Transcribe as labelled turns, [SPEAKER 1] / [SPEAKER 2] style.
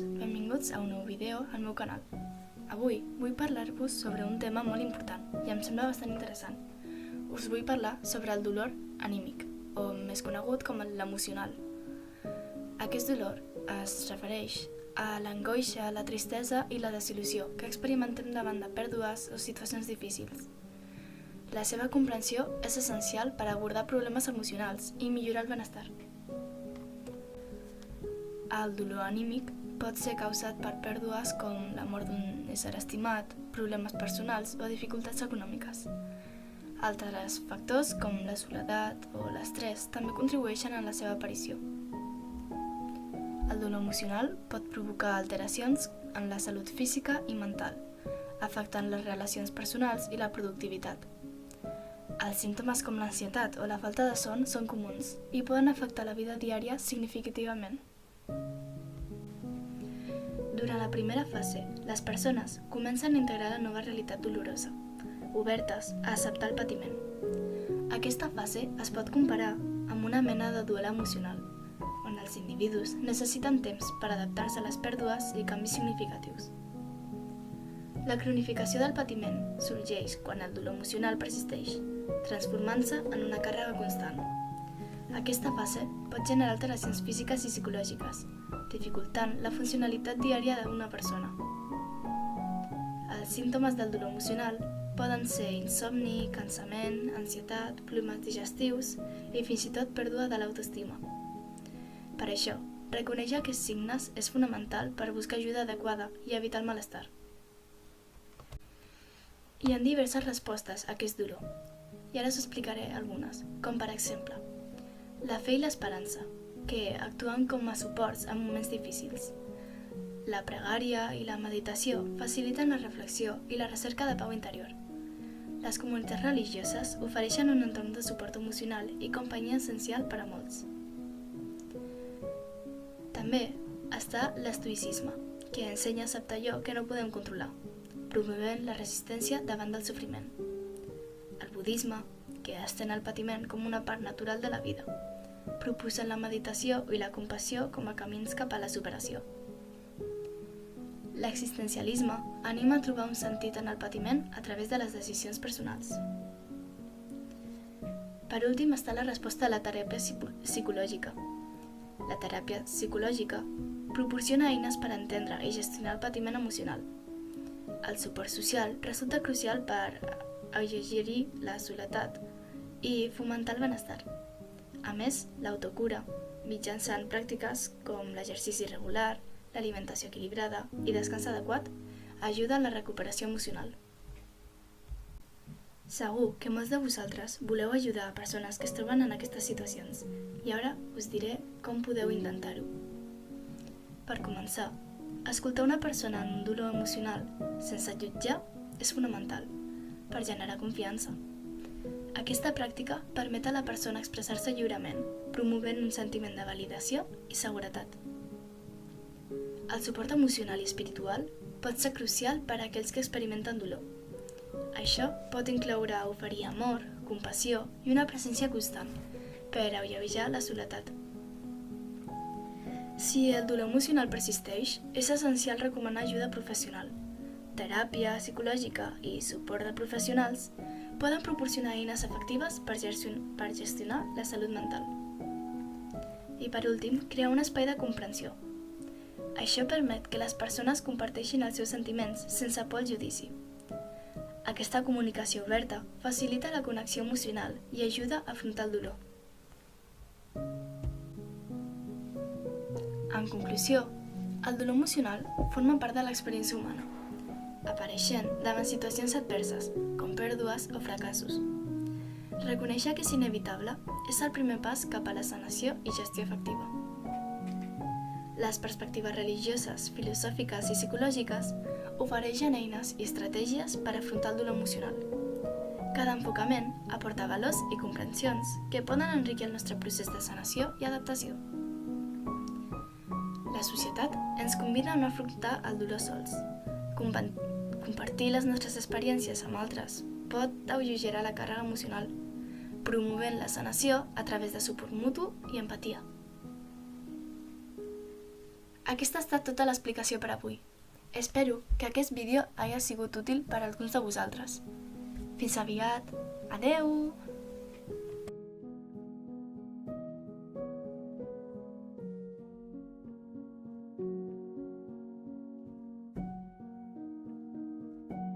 [SPEAKER 1] tots, benvinguts a un nou vídeo al meu canal. Avui vull parlar-vos sobre un tema molt important i em sembla bastant interessant. Us vull parlar sobre el dolor anímic, o més conegut com l'emocional. Aquest dolor es refereix a l'angoixa, la tristesa i la desil·lusió que experimentem davant de pèrdues o situacions difícils. La seva comprensió és essencial per abordar problemes emocionals i millorar el benestar. El dolor anímic pot ser causat per pèrdues com la mort d'un ésser estimat, problemes personals o dificultats econòmiques. Altres factors com la soledat o l'estrès també contribueixen a la seva aparició. El dolor emocional pot provocar alteracions en la salut física i mental, afectant les relacions personals i la productivitat. Els símptomes com l'ansietat o la falta de son són comuns i poden afectar la vida diària significativament. Durant la primera fase, les persones comencen a integrar la nova realitat dolorosa, obertes a acceptar el patiment. Aquesta fase es pot comparar amb una mena de duel emocional, on els individus necessiten temps per adaptar-se a les pèrdues i canvis significatius. La cronificació del patiment sorgeix quan el dolor emocional persisteix, transformant-se en una càrrega constant. Aquesta fase pot generar alteracions físiques i psicològiques, dificultant la funcionalitat diària d'una persona. Els símptomes del dolor emocional poden ser insomni, cansament, ansietat, problemes digestius i fins i tot pèrdua de l'autoestima. Per això, reconèixer aquests signes és fonamental per buscar ajuda adequada i evitar el malestar. Hi ha diverses respostes a aquest dolor, i ara us explicaré algunes, com per exemple, la fe i l'esperança, que actuen com a suports en moments difícils. La pregària i la meditació faciliten la reflexió i la recerca de pau interior. Les comunitats religioses ofereixen un entorn de suport emocional i companyia essencial per a molts. També està l'estoïcisme, que ensenya a acceptar allò que no podem controlar, promovent la resistència davant del sofriment. El budisme, que estén el patiment com una part natural de la vida, proposen la meditació i la compassió com a camins cap a la superació. L'existencialisme anima a trobar un sentit en el patiment a través de les decisions personals. Per últim està la resposta a la teràpia psicològica. La teràpia psicològica proporciona eines per entendre i gestionar el patiment emocional. El suport social resulta crucial per alleugerir la soledat i fomentar el benestar. A més, l'autocura, mitjançant pràctiques com l'exercici regular, l'alimentació equilibrada i descans adequat, ajuda a la recuperació emocional. Segur que molts de vosaltres voleu ajudar a persones que es troben en aquestes situacions, i ara us diré com podeu intentar-ho. Per començar, escoltar una persona en un dolor emocional sense jutjar és fonamental, per generar confiança. Aquesta pràctica permet a la persona expressar-se lliurement, promovent un sentiment de validació i seguretat. El suport emocional i espiritual pot ser crucial per a aquells que experimenten dolor. Això pot incloure oferir amor, compassió i una presència constant per alleujar la soledat. Si el dolor emocional persisteix, és essencial recomanar ajuda professional. Teràpia psicològica i suport de professionals poden proporcionar eines efectives per gestionar la salut mental. I per últim, crear un espai de comprensió. Això permet que les persones comparteixin els seus sentiments sense por al judici. Aquesta comunicació oberta facilita la connexió emocional i ajuda a afrontar el dolor. En conclusió, el dolor emocional forma part de l'experiència humana, apareixent davant situacions adverses, com pèrdues o fracassos. Reconèixer que és inevitable és el primer pas cap a la sanació i gestió efectiva. Les perspectives religioses, filosòfiques i psicològiques ofereixen eines i estratègies per afrontar el dolor emocional. Cada enfocament aporta valors i comprensions que poden enriquir el nostre procés de sanació i adaptació. La societat ens convida a no afrontar el dolor sols. Compartir les nostres experiències amb altres pot alleugerar la càrrega emocional, promovent la sanació a través de suport mutu i empatia. Aquesta ha estat tota l'explicació per avui. Espero que aquest vídeo hagi sigut útil per a alguns de vosaltres. Fins aviat. Adeu!